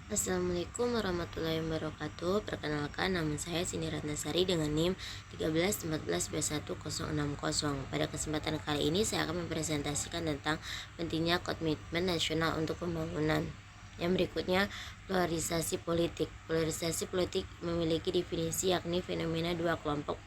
Assalamualaikum warahmatullahi wabarakatuh. Perkenalkan, nama saya Cindy Ratnasari dengan NIM 13142160. Pada kesempatan kali ini saya akan mempresentasikan tentang pentingnya komitmen nasional untuk pembangunan. Yang berikutnya, polarisasi politik. Polarisasi politik memiliki definisi, yakni fenomena dua kelompok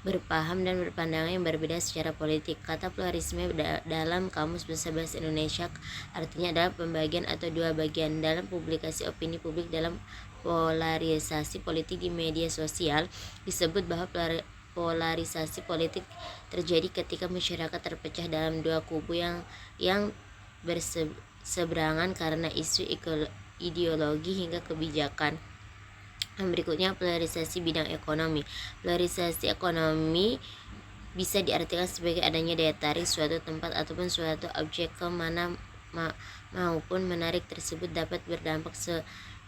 berpaham dan berpandangan yang berbeda secara politik. Kata polarisme dalam Kamus Besar Bahasa Indonesia artinya adalah pembagian atau dua bagian. Dalam publikasi opini publik dalam polarisasi politik di media sosial disebut bahwa polarisasi politik terjadi ketika masyarakat terpecah dalam dua kubu yang berseberangan karena isu ideologi hingga kebijakan. Yang berikutnya, polarisasi bidang ekonomi. Polarisasi ekonomi bisa diartikan sebagai adanya daya tarik suatu tempat ataupun suatu objek ke mana maupun menarik tersebut dapat berdampak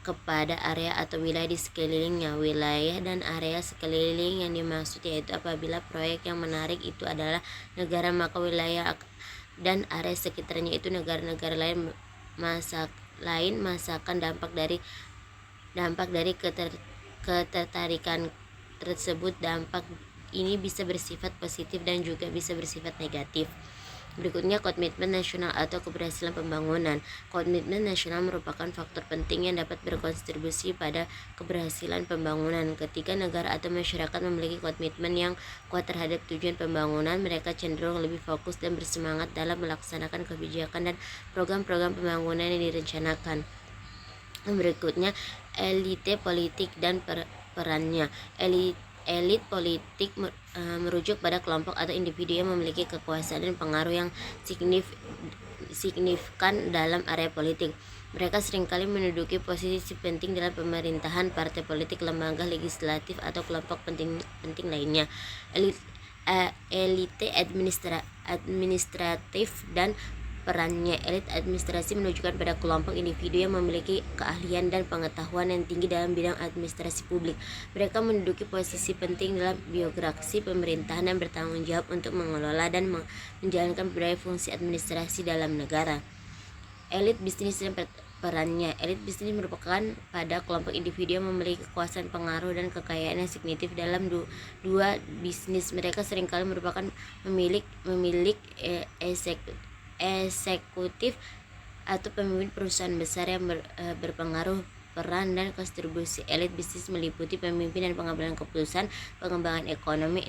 kepada area atau wilayah di sekelilingnya. Wilayah dan area sekeliling yang dimaksud yaitu apabila proyek yang menarik itu adalah negara, maka wilayah dan area sekitarnya itu negara-negara lain merasakan dampak dari ketertarikan tersebut. Dampak ini bisa bersifat positif dan juga bisa bersifat negatif. Berikutnya, komitmen nasional atau keberhasilan pembangunan. Komitmen nasional merupakan faktor penting yang dapat berkontribusi pada keberhasilan pembangunan. Ketika negara atau masyarakat memiliki komitmen yang kuat terhadap tujuan pembangunan, mereka cenderung lebih fokus dan bersemangat dalam melaksanakan kebijakan dan program-program pembangunan yang direncanakan. Berikutnya, elite politik dan perannya. Elit politik merujuk pada kelompok atau individu yang memiliki kekuasaan dan pengaruh yang signifikan dalam area politik. Mereka seringkali menduduki posisi penting dalam pemerintahan, partai politik, lembaga legislatif, atau kelompok penting lainnya. Elite administratif dan perannya. Elit administrasi menunjukkan pada kelompok individu yang memiliki keahlian dan pengetahuan yang tinggi dalam bidang administrasi publik. Mereka menduduki posisi penting dalam birokrasi pemerintahan dan bertanggung jawab untuk mengelola dan menjalankan berbagai fungsi administrasi dalam negara. Elit bisnis dan perannya. Elit bisnis merupakan pada kelompok individu yang memiliki kekuasaan, pengaruh, dan kekayaan yang signifikan dalam dua bisnis. Mereka seringkali merupakan pemilik eksekutif atau pemimpin perusahaan besar yang berpengaruh. Peran dan kontribusi elit bisnis meliputi pemimpin dan pengambilan keputusan, pengembangan ekonomi,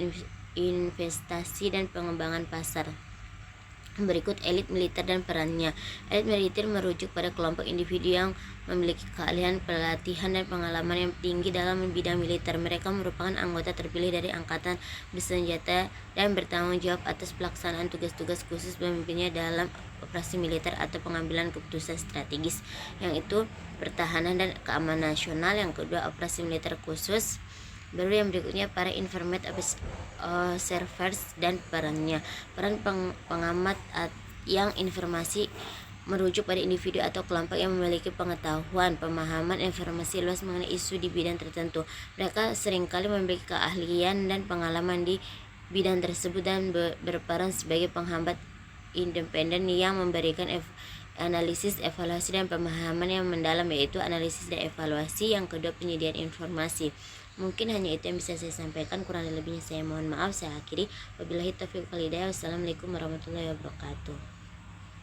investasi, dan pengembangan pasar. Berikut elit militer dan perannya. Elit militer merujuk pada kelompok individu yang memiliki keahlian, pelatihan, dan pengalaman yang tinggi dalam bidang militer. Mereka merupakan anggota terpilih dari angkatan bersenjata dan bertanggung jawab atas pelaksanaan tugas-tugas khusus pemimpinnya dalam operasi militer atau pengambilan keputusan strategis, yang itu pertahanan dan keamanan nasional. Yang kedua, operasi militer khusus. Baru yang berikutnya, para informant observers dan perannya. Peran pengamat yang informasi merujuk pada individu atau kelompok yang memiliki pengetahuan, pemahaman, informasi luas mengenai isu di bidang tertentu. Mereka seringkali memiliki keahlian dan pengalaman di bidang tersebut dan berperan sebagai penghambat independen yang memberikan analisis, evaluasi, dan pemahaman yang mendalam, yaitu analisis dan evaluasi. Yang kedua, penyediaan informasi. Mungkin hanya itu yang bisa saya sampaikan, kurang lebihnya saya mohon maaf. Saya akhiri, wabillahi taufiq wal hidayah. Wassalamualaikum warahmatullahi wabarakatuh.